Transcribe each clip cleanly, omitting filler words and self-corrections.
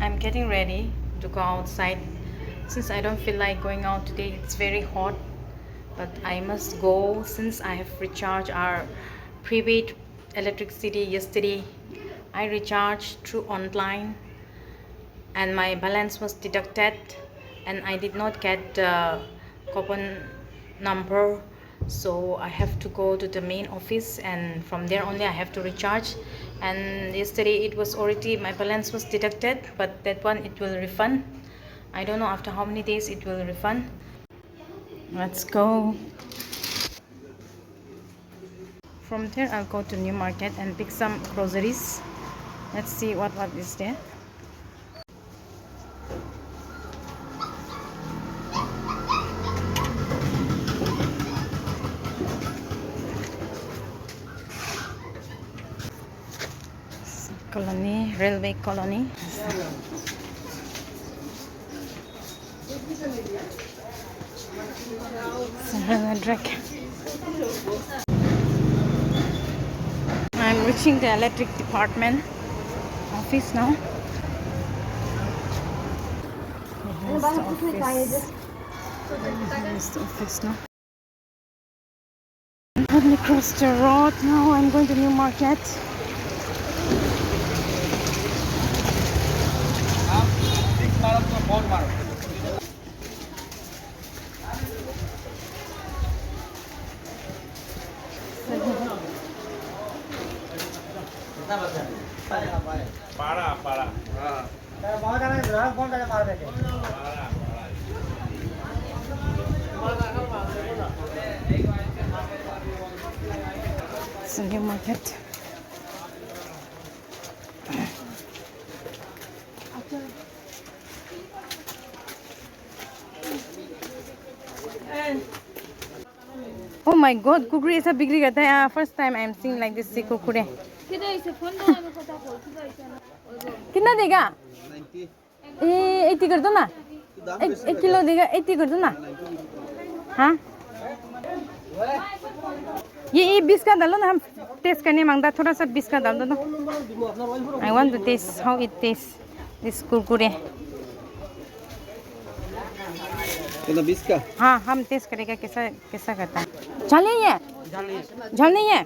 I'm getting ready to go outside since I don't feel like going out today. It's very hot, but I must go since I have recharged our prepaid electricity yesterday. I recharged through online and my balance was deducted and I did not get the coupon number, so I have to go to the main office and from there only I have to recharge. And yesterday it was already, my balance was deducted, but that one it will refund. I don't know after how many days it will refund. Let's go. From there I'll go to New Market and pick some groceries. Let's see what is there. Colony, railway colony. I'm reaching the electric department office now. Here's the office. Here's the office now. Let me cross the road now. I'm going to New Market. It's a New Market. Oh my God, kurkure ऐसा बिक्री करता है. First time I'm seeing like this kurkure. कितना देगा? 80 कर दो ना. 1 kilo देगा, 80 कर दो ना. हाँ? ये 20 का डालो ना, हम टेस्ट करने मांगता, थोड़ा सा 20 का डाल दो ना. I want to taste how it tastes. This kurkure. कितना 20 का? हाँ, हम टेस्ट करेगा कैसा कैसा करता है. झाल नहीं है? झाल नहीं है?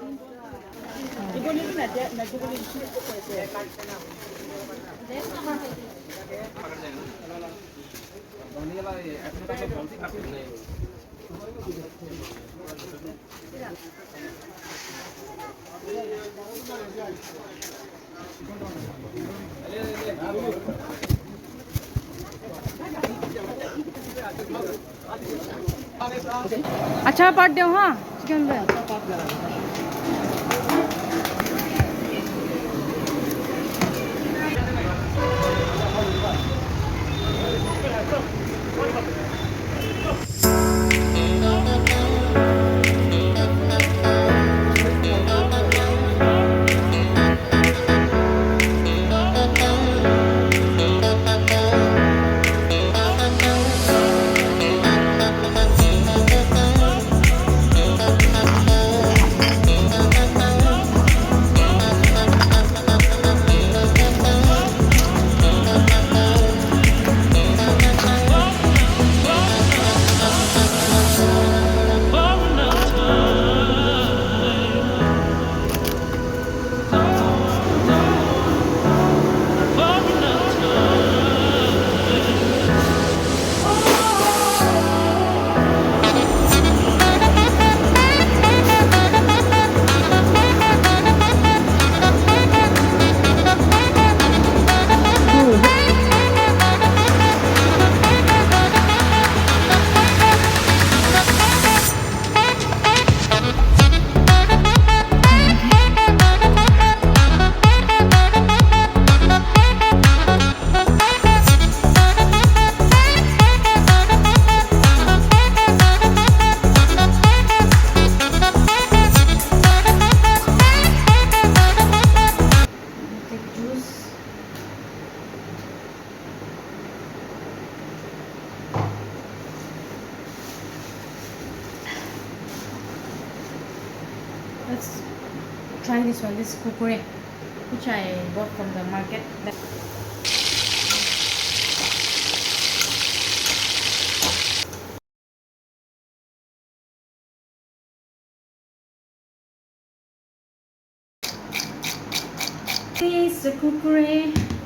अच्छा पार्ट दो. हाँ, चिकन में. Let's try this one, this kurkure, which I bought from the market. This is the kurkure.